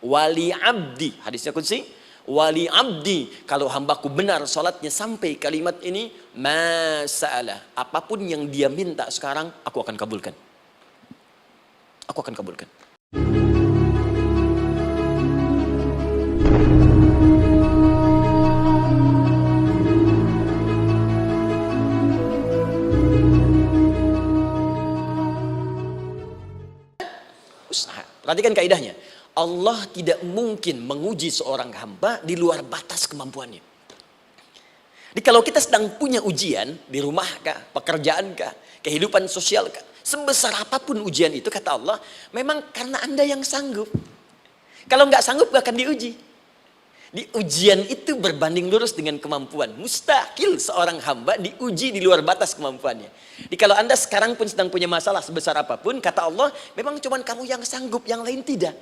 Wali abdi, hadisnya qudsi, wali abdi, kalau hambaku benar salatnya sampai kalimat ini, masa'alah, apapun yang dia minta sekarang, aku akan kabulkan. Aku akan kabulkan. Usaha. Perhatikan kaidahnya. Allah tidak mungkin menguji seorang hamba di luar batas kemampuannya. Jadi kalau kita sedang punya ujian di rumah kah, pekerjaan kah, kehidupan sosial kah, sebesar apapun ujian itu kata Allah, memang karena Anda yang sanggup. Kalau nggak sanggup nggak akan diuji. Di ujian itu berbanding lurus dengan kemampuan. Mustahil seorang hamba diuji di luar batas kemampuannya. Jadi kalau Anda sekarang pun sedang punya masalah sebesar apapun, kata Allah, memang cuma kamu yang sanggup, yang lain tidak.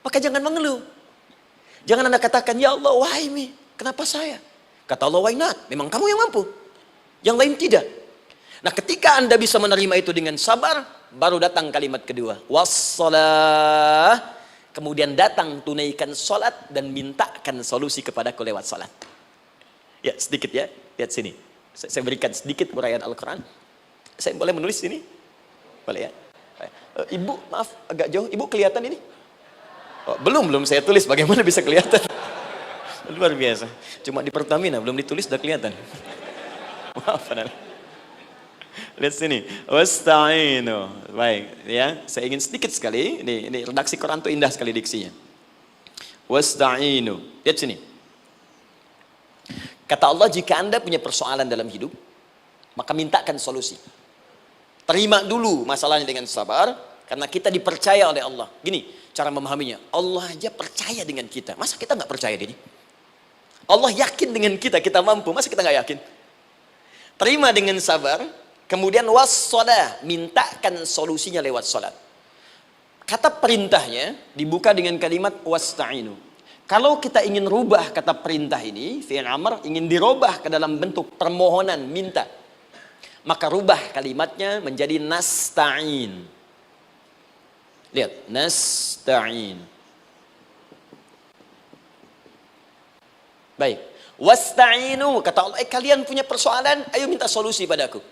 Maka jangan mengeluh. Jangan Anda katakan, ya Allah, why me? Kenapa saya? Kata Allah, why not? Memang kamu yang mampu. Yang lain tidak. Nah, ketika Anda bisa menerima itu dengan sabar, baru datang kalimat kedua. Wassalah. Kemudian datang tunaikan sholat dan mintakan solusi kepadaku lewat sholat. Ya, sedikit ya. Lihat sini. Saya berikan sedikit uraian Al-Quran. Saya boleh menulis sini? Boleh ya? Ibu, maaf, agak jauh. Ibu kelihatan ini? Oh, belum saya tulis. Bagaimana bisa kelihatan? Luar biasa. Cuma di Pertamina, belum ditulis, udah kelihatan. Maaf, lihat sini. Wasta'inu. Baik, ya. Saya ingin sedikit sekali. Ini redaksi Quran itu indah sekali diksinya. Wasta'inu. Lihat sini. Kata Allah, jika Anda punya persoalan dalam hidup, maka mintakan solusi. Terima dulu masalahnya dengan sabar, karena kita dipercaya oleh Allah. Gini, cara memahaminya. Allah aja percaya dengan kita. Masa kita nggak percaya diri? Allah yakin dengan kita, kita mampu. Masa kita nggak yakin? Terima dengan sabar. Kemudian wassalah, mintakan solusinya lewat salat. Kata perintahnya dibuka dengan kalimat wasta'inu. Kalau kita ingin rubah kata perintah ini, fi'il amr, ingin dirubah ke dalam bentuk permohonan, minta, maka rubah kalimatnya menjadi nasta'in. Lihat, nasta'in. Baik, wasta'inu, kata Allah, kalian punya persoalan, ayo minta solusi padaku.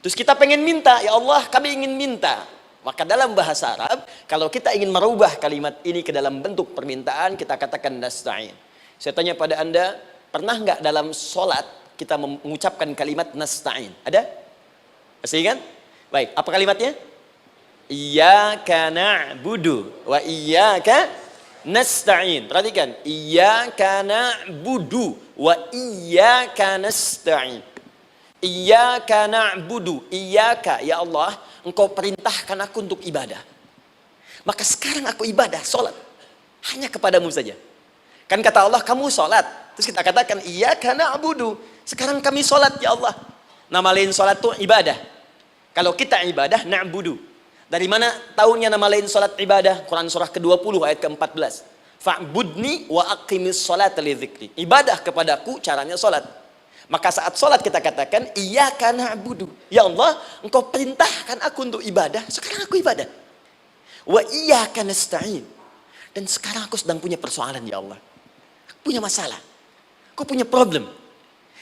Terus kita pengen minta, ya Allah kami ingin minta. Maka dalam bahasa Arab, kalau kita ingin merubah kalimat ini ke dalam bentuk permintaan, kita katakan nasta'in. Saya tanya pada Anda, pernah nggak dalam sholat kita mengucapkan kalimat nasta'in? Ada? Masih ingat? Baik, apa kalimatnya? Iyyaka na'budu wa iyyaka nasta'in. Perhatikan, iyyaka na'budu wa iyyaka nasta'in. Iyyaka na'budu, iyyaka, ya Allah, engkau perintahkan aku untuk ibadah. Maka sekarang aku ibadah, sholat. Hanya kepadamu saja. Kan kata Allah, kamu sholat. Terus kita katakan, iyyaka na'budu. Sekarang kami sholat, ya Allah. Nama lain sholat itu ibadah. Kalau kita ibadah, na'budu. Dari mana tahunya nama lain sholat ibadah? Quran surah ke-20 ayat ke-14. Fa'budni wa aqimis sholata li dzikri. Ibadah kepadaku, caranya sholat. Maka saat sholat kita katakan, iyyaka na'budu. Ya Allah, engkau perintahkan aku untuk ibadah. Sekarang aku ibadah. Wa iyyaka nasta'in. Dan sekarang aku sedang punya persoalan, ya Allah. Aku punya masalah. Aku punya problem.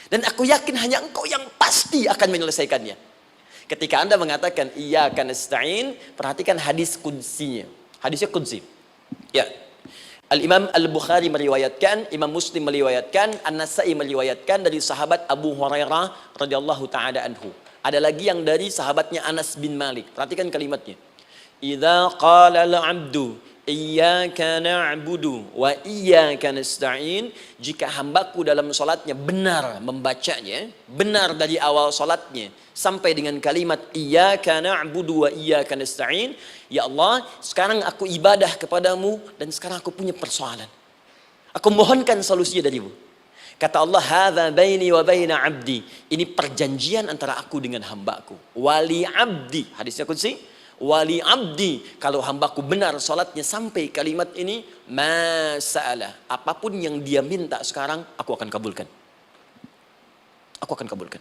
Dan aku yakin hanya engkau yang pasti akan menyelesaikannya. Ketika Anda mengatakan, iyyaka nasta'in, perhatikan hadis qudsinya. Hadisnya qudsi. Ya. Al-Imam Al-Bukhari meriwayatkan, Imam Muslim meriwayatkan, An-Nasai meriwayatkan dari sahabat Abu Hurairah radhiyallahu ta'ala anhu. Ada lagi yang dari sahabatnya Anas bin Malik. Perhatikan kalimatnya. Idza qala al-'abdu iyyaka na'budu wa iyyaka nasta'in, jika hambaku dalam salatnya benar membacanya, benar dari awal salatnya sampai dengan kalimat iyyaka na'budu wa iyyaka nasta'in, ya Allah, sekarang aku ibadah kepadamu dan sekarang aku punya persoalan. Aku mohonkan solusinya darimu. Kata Allah, hadza baini wa baina 'abdi. Ini perjanjian antara aku dengan hambaku. Wali 'abdi, hadisnya qudsi. Wali abdi, kalau hambaku benar salatnya sampai kalimat ini, masa'alah, apapun yang dia minta sekarang, aku akan kabulkan. Aku akan kabulkan.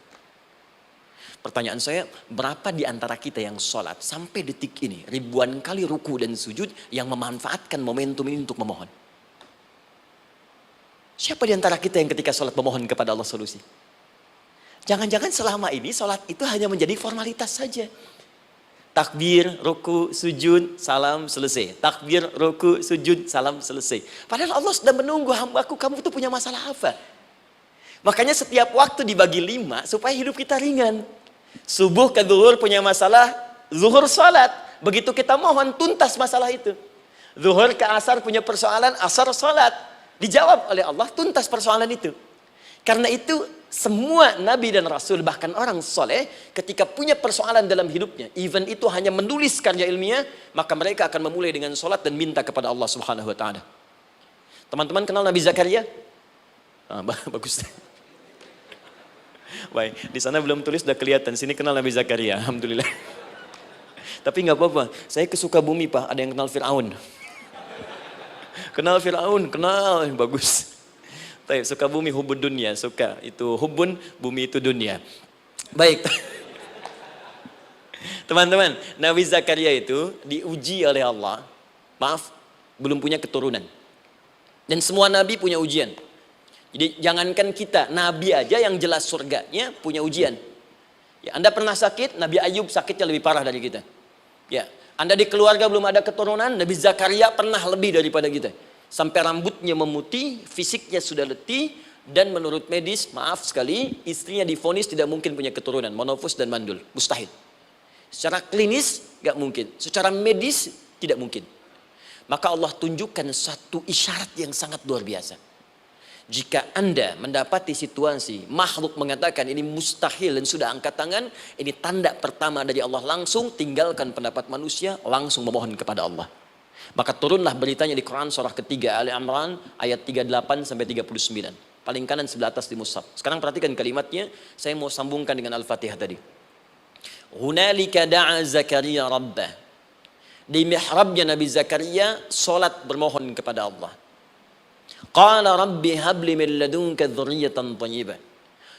Pertanyaan saya, berapa di antara kita yang sholat sampai detik ini, ribuan kali ruku dan sujud yang memanfaatkan momentum ini untuk memohon? Siapa di antara kita yang ketika sholat memohon kepada Allah solusi? Jangan-jangan selama ini sholat itu hanya menjadi formalitas saja. Takbir, ruku, sujud, salam, selesai. Takbir, ruku, sujud, salam, selesai. Padahal Allah sudah menunggu hambaku, kamu itu punya masalah apa? Makanya setiap waktu dibagi 5 supaya hidup kita ringan. Subuh ke zuhur punya masalah, zuhur salat. Begitu kita mohon, tuntas masalah itu. Zuhur ke asar punya persoalan, asar salat. Dijawab oleh Allah, tuntas persoalan itu. Karena itu semua nabi dan rasul, bahkan orang soleh, ketika punya persoalan dalam hidupnya, even itu hanya menulis karya ilmiah, maka mereka akan memulai dengan salat dan minta kepada Allah Subhanahu wa taala. Teman-teman kenal Nabi Zakaria? Bagus. Baik, di sana belum tulis sudah kelihatan, sini kenal Nabi Zakaria, alhamdulillah. Tapi nggak apa-apa, saya ke Sukabumi Pak, ada yang kenal Fir'aun. Kenal Fir'aun, kenal, bagus. Baik, Sukabumi hubun dunia, suka itu hubun, bumi itu dunia. Baik. Teman-teman, Nabi Zakaria itu diuji oleh Allah, maaf, belum punya keturunan. Dan semua nabi punya ujian. Jadi jangankan kita, nabi aja yang jelas surganya punya ujian. Ya, Anda pernah sakit, Nabi Ayub sakitnya lebih parah dari kita. Ya, Anda di keluarga belum ada keturunan, Nabi Zakaria pernah lebih daripada kita. Sampai rambutnya memutih, fisiknya sudah letih, dan menurut medis, maaf sekali, istrinya divonis tidak mungkin punya keturunan, monofus dan mandul, mustahil. Secara klinis gak mungkin, secara medis tidak mungkin. Maka Allah tunjukkan satu isyarat yang sangat luar biasa. Jika Anda mendapati situasi makhluk mengatakan ini mustahil dan sudah angkat tangan, ini tanda pertama dari Allah, langsung tinggalkan pendapat manusia, langsung memohon kepada Allah. Maka turunlah beritanya di Quran surah ketiga Ali Imran ayat 38 sampai 39. Paling kanan sebelah atas di mushaf. Sekarang perhatikan kalimatnya, saya mau sambungkan dengan Al-Fatihah tadi. Hunalika da'a Zakaria rabbah. Di mihrabnya Nabi Zakaria salat bermohon kepada Allah. Qala rabbi habli min ladunka dzurriyyatan thayyibah.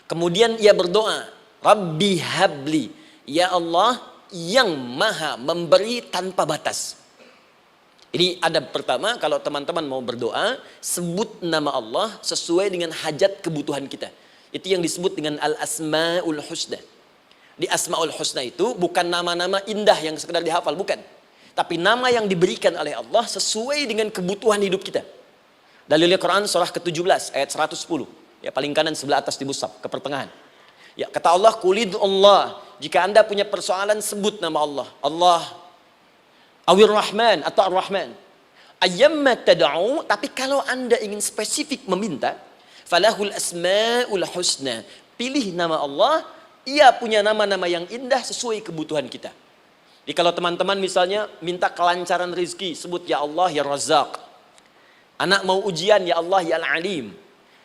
Kemudian ia berdoa, Rabbi habli, ya Allah yang maha memberi tanpa batas. Ini adab pertama, kalau teman-teman mau berdoa, sebut nama Allah sesuai dengan hajat kebutuhan kita. Itu yang disebut dengan al-asma'ul husna. Di asma'ul husna itu bukan nama-nama indah yang sekedar dihafal, bukan. Tapi nama yang diberikan oleh Allah sesuai dengan kebutuhan hidup kita. Dalilnya Quran surah ke-17 ayat 110. Ya, paling kanan sebelah atas di mushaf, ke pertengahan. Ya, kata Allah, Qulid Allah. Jika Anda punya persoalan, sebut nama Allah. Allah Awir Rahman atau Ar-Rahman. Ayyamma tad'u, tapi kalau Anda ingin spesifik meminta, falahul asmaul husna. Pilih nama Allah, ia punya nama-nama yang indah sesuai kebutuhan kita. Jadi kalau teman-teman misalnya minta kelancaran rezeki, sebut ya Allah ya Razzaq. Anak mau ujian, ya Allah ya Al-Alim.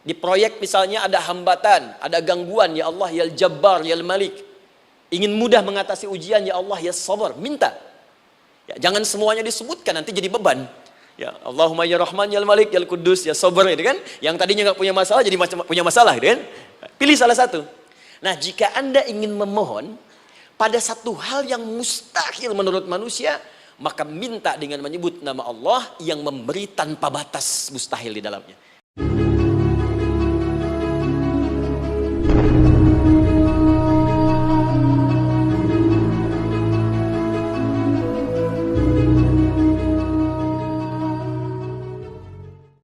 Di proyek misalnya ada hambatan, ada gangguan, ya Allah ya Al-Jabbar, ya Al-Malik. Ingin mudah mengatasi ujian, ya Allah ya Sabar. Minta. Ya, jangan semuanya disebutkan, nanti jadi beban. Ya Allahumma ya Rahman, ya Al-Malik, ya Al-Quddus, ya Sabar, gitu kan? Yang tadinya nggak punya masalah, jadi punya masalah, gitu kan? Pilih salah satu. Nah, jika Anda ingin memohon pada satu hal yang mustahil menurut manusia, maka minta dengan menyebut nama Allah yang memberi tanpa batas, mustahil di dalamnya.